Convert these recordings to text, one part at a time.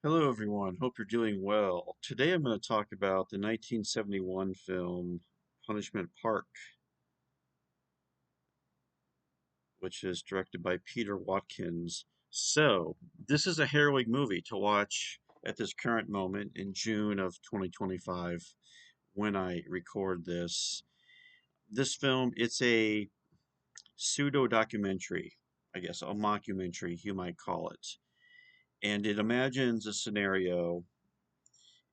Hello, everyone. Hope you're doing well. Today I'm going to talk about the 1971 film Punishment Park, which is directed by Peter Watkins. So, this is a harrowing movie to watch at this current moment in June of 2025 when I record this. This film, it's a pseudo documentary, I guess, a mockumentary, you might call it. And it imagines a scenario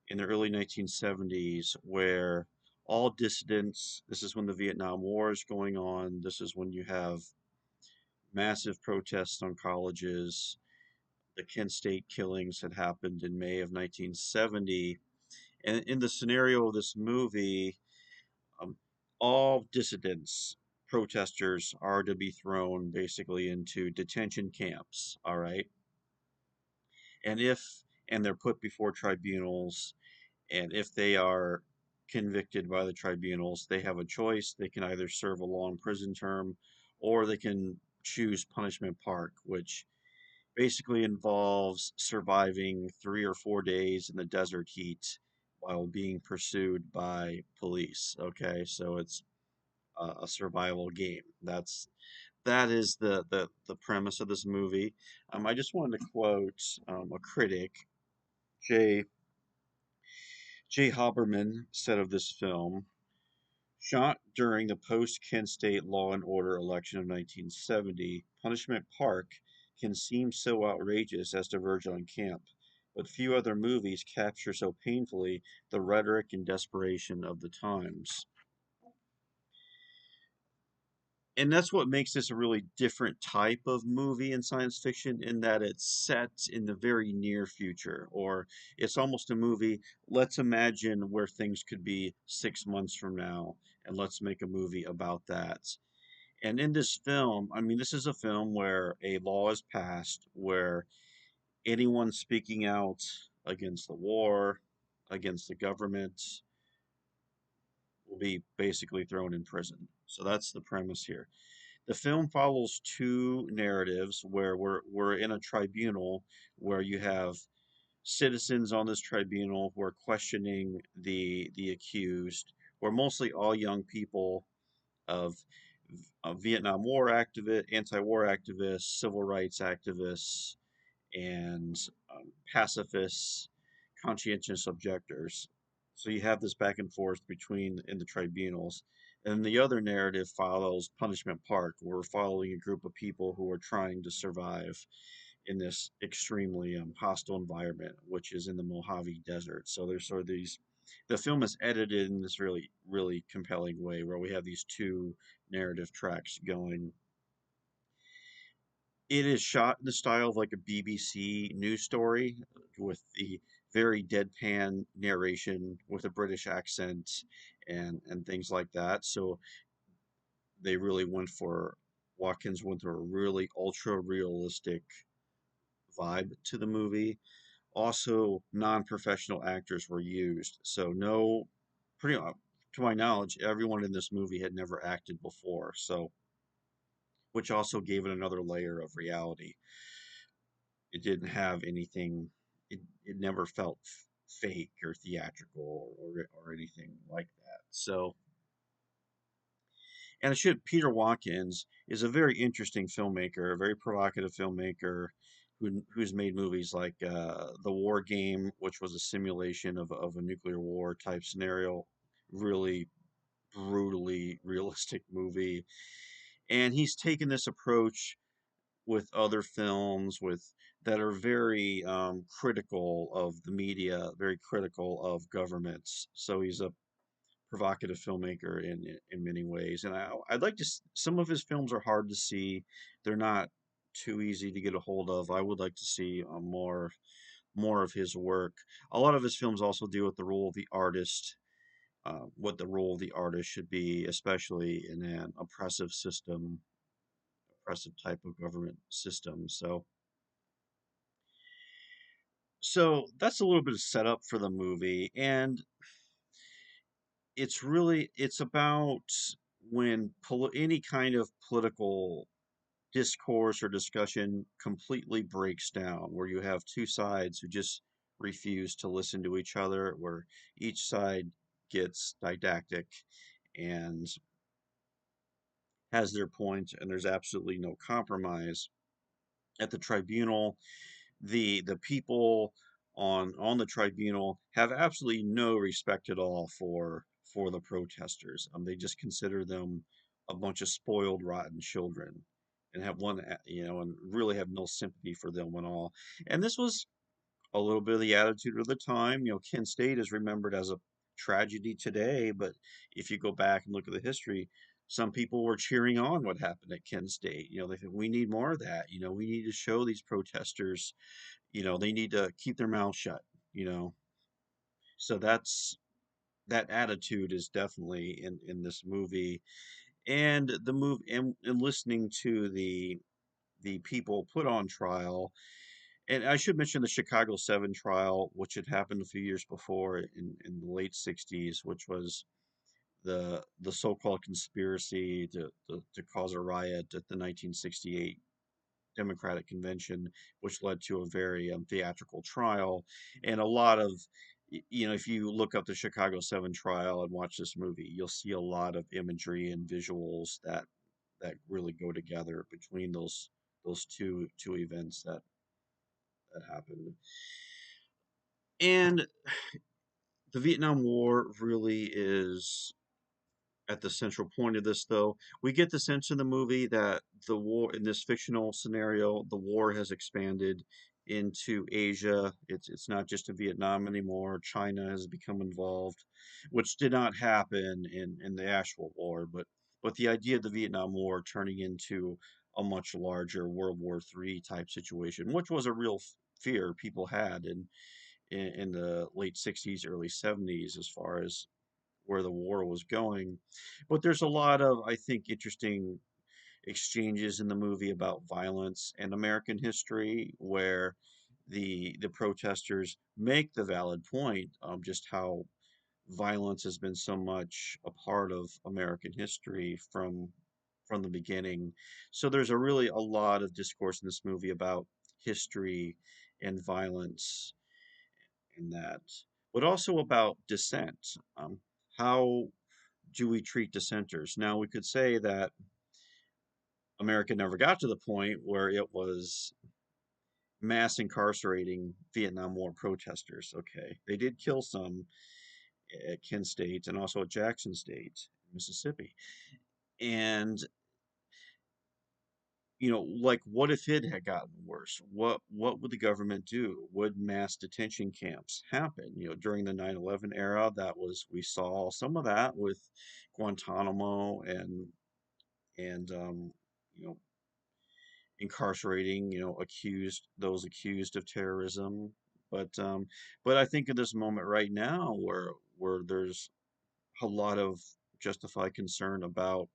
in the early 1970s where all dissidents, this is when the Vietnam War is going on, this is when you have massive protests on colleges. The Kent State killings had happened in May of 1970. And in the scenario of this movie, um, all dissidents, protesters, are to be thrown basically into detention camps. All right. And they're put before tribunals, and if they are convicted by the tribunals, they have a choice. They can either serve a long prison term or they can choose punishment park, which basically involves surviving 3 or 4 days in the desert heat while being pursued by police. Okay, so it's a survival game. That is the premise of this movie. I just wanted to quote a critic, Jay Jay Haberman, said of this film. Shot during the post-Kent State Law and Order election of 1970, Punishment Park can seem so outrageous as to verge on camp, but few other movies capture so painfully the rhetoric and desperation of the times. And that's what makes this a really different type of movie in science fiction, in that it's set in the very near future, or it's almost a movie. Let's imagine where things could be 6 months from now, and let's make a movie about that. And in this film, I mean, this is a film where a law is passed where anyone speaking out against the war, against the government, will be basically thrown in prison. So that's the premise here. The film follows two narratives where we're in a tribunal where you have citizens on this tribunal who are questioning the accused, who are mostly all young people of, Vietnam War activists, anti-war activists, civil rights activists, and pacifists, conscientious objectors. So you have this back and forth between in the tribunals. And the other narrative follows Punishment Park, where we're following a group of people who are trying to survive in this extremely hostile environment, which is in the Mojave Desert. So there's sort of these. The film is edited in this really, really compelling way, where we have these two narrative tracks going. It is shot in the style of like a BBC news story, with the very deadpan narration with a British accent and things like that. So they really went for Watkins went for a really ultra realistic vibe to the movie. Also, non-professional actors were used. So no, pretty to my knowledge, everyone in this movie had never acted before. So which also gave it another layer of reality. It didn't have anything. It never felt fake or theatrical or anything like that. So, and it should Peter Watkins is a very interesting filmmaker, a very provocative filmmaker who's made movies like The War Game, which was a simulation of a nuclear war type scenario, really brutally realistic movie. And he's taken this approach with other films with that are very critical of the media, very critical of governments. So he's a provocative filmmaker in many ways, and I'd like to. Some of his films are hard to see; they're not too easy to get a hold of. I would like to see more of his work. A lot of his films also deal with the role of the artist. What the role of the artist should be, especially in an oppressive system, oppressive type of government system. So that's a little bit of setup for the movie, and it's about when any kind of political discourse or discussion completely breaks down, where you have two sides who just refuse to listen to each other, where each side gets didactic and has their point, and there's absolutely no compromise. At the tribunal, the people on the tribunal have absolutely no respect at all for the protesters. They just consider them a bunch of spoiled, rotten children, and have and really have no sympathy for them at all. And this was a little bit of the attitude of the time. Kent State is remembered as a tragedy today, but if you go back and look at the history, some people were cheering on what happened at Kent State. They think we need more of that. We need to show these protesters, they need to keep their mouth shut, you know. So that attitude is definitely in this movie. And the move and listening to the people put on trial. And I should mention the Chicago 7 trial, which had happened a few years before in the late 60s, which was the so-called conspiracy to cause a riot at the 1968 Democratic Convention, which led to a very theatrical trial. And a lot of, if you look up the Chicago 7 trial and watch this movie, you'll see a lot of imagery and visuals that really go together between those two events that happened. And the Vietnam War really is at the central point of this, though. We get the sense in the movie that the war, in this fictional scenario, the war has expanded into Asia. It's not just in Vietnam anymore. China has become involved, which did not happen in the actual war, but the idea of the Vietnam War turning into a much larger World War III type situation, which was a real fear people had in the late 60s, early 70s, as far as where the war was going. But there's a lot of, I think, interesting exchanges in the movie about violence and American history, where the protesters make the valid point, just how violence has been so much a part of American history from the beginning. So there's a lot of discourse in this movie about history and violence in that, but also about dissent. How do we treat dissenters? Now, we could say that America never got to the point where it was mass incarcerating Vietnam War protesters. Okay, they did kill some at Kent State and also at Jackson State, Mississippi. And like, what if it had gotten worse? What would the government do? Would mass detention camps happen? During the 9/11 era, we saw some of that with Guantanamo and you know incarcerating those accused of terrorism. But I think in this moment right now, where there's a lot of justified concern about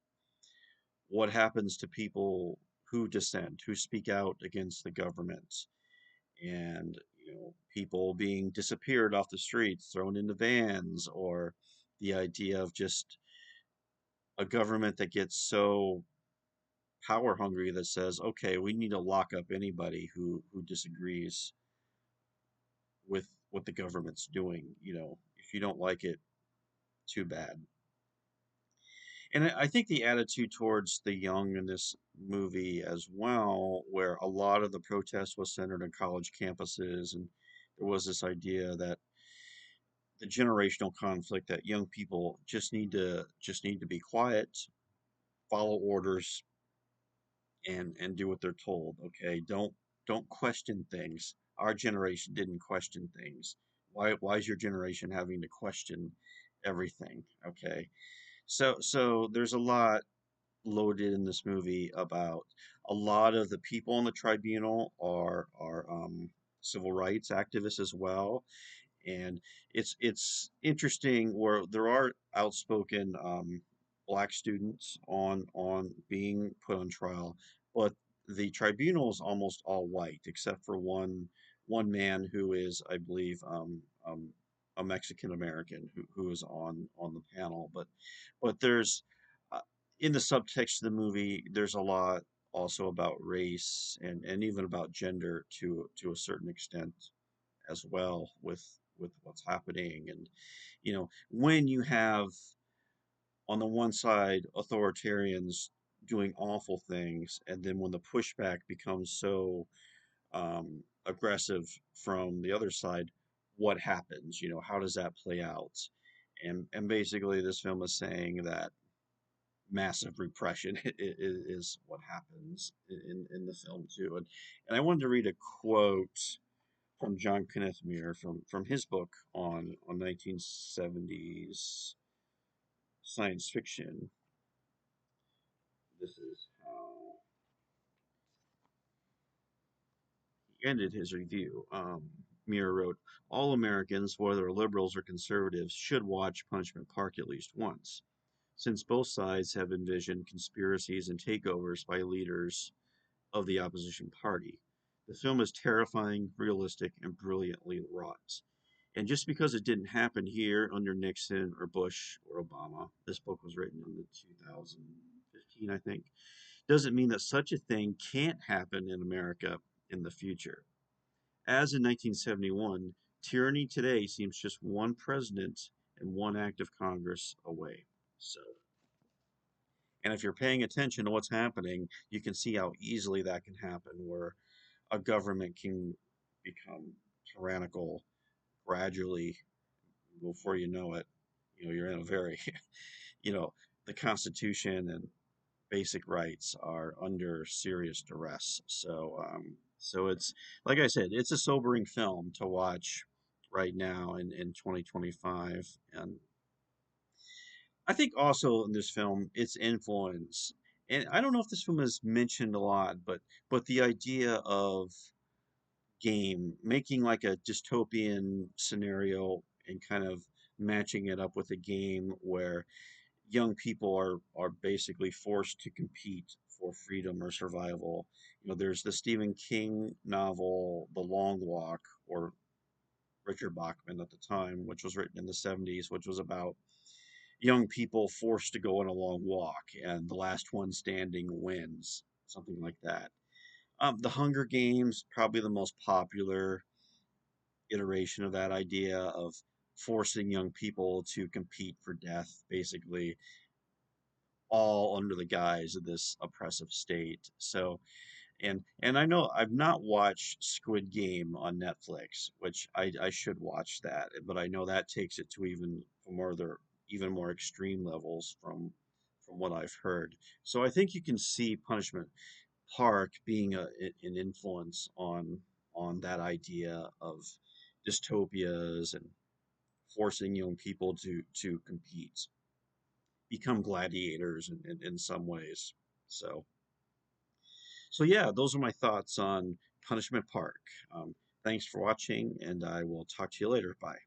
what happens to people who dissent, who speak out against the government, and people being disappeared off the streets, thrown into vans, or the idea of just a government that gets so power hungry that says, okay, we need to lock up anybody who disagrees with what the government's doing. If you don't like it, too bad. And I think the attitude towards the young in this movie as well, where a lot of the protest was centered on college campuses, and there was this idea that the generational conflict, that young people just need to be quiet, follow orders, and do what they're told. Okay, don't question things. Our generation didn't question things. Why is your generation having to question everything? Okay, so there's a lot loaded in this movie about a lot of the people on the tribunal are civil rights activists as well. And it's interesting where there are outspoken black students on being put on trial, but the tribunal is almost all white except for one man who is, I believe, a Mexican American who is on the panel. But there's uh, in the subtext of the movie, there's a lot also about race and even about gender to a certain extent as well with what's happening. And when you have on the one side authoritarians doing awful things, and then when the pushback becomes so aggressive from the other side, what happens? How does that play out? And basically, this film is saying that massive repression is what happens in the film too. And I wanted to read a quote from John Kenneth Muir from his book on 1970s science fiction. This is how he ended his review. Muir wrote, "All Americans, whether liberals or conservatives, should watch Punishment Park at least once, since both sides have envisioned conspiracies and takeovers by leaders of the opposition party. The film is terrifying, realistic, and brilliantly wrought. And just because it didn't happen here under Nixon or Bush or Obama, this book was written in the 2015, I think, doesn't mean that such a thing can't happen in America in the future. As in 1971, tyranny today seems just one president and one act of Congress away." So, and if you're paying attention to what's happening, you can see how easily that can happen, where a government can become tyrannical gradually. Before you know it, you're in a very, you know, the Constitution and basic rights are under serious duress. So it's like I said, it's a sobering film to watch right now in 2025. And I think also in this film, its influence, and I don't know if this film is mentioned a lot, but the idea of game, making like a dystopian scenario and kind of matching it up with a game where young people are basically forced to compete for freedom or survival. There's the Stephen King novel The Long Walk, or Richard Bachman at the time, which was written in the 70s, which was about young people forced to go on a long walk and the last one standing wins, something like that. The Hunger Games, probably the most popular iteration of that idea of forcing young people to compete for death, basically, all under the guise of this oppressive state. So, and I know I've not watched Squid Game on Netflix, which I should watch that, but I know that takes it to even more extreme levels from what I've heard. So I think you can see Punishment Park being an influence on that idea of dystopias and forcing young people to compete, become gladiators in some ways. So so yeah, those are my thoughts on Punishment Park. Thanks for watching, and I will talk to you later. Bye.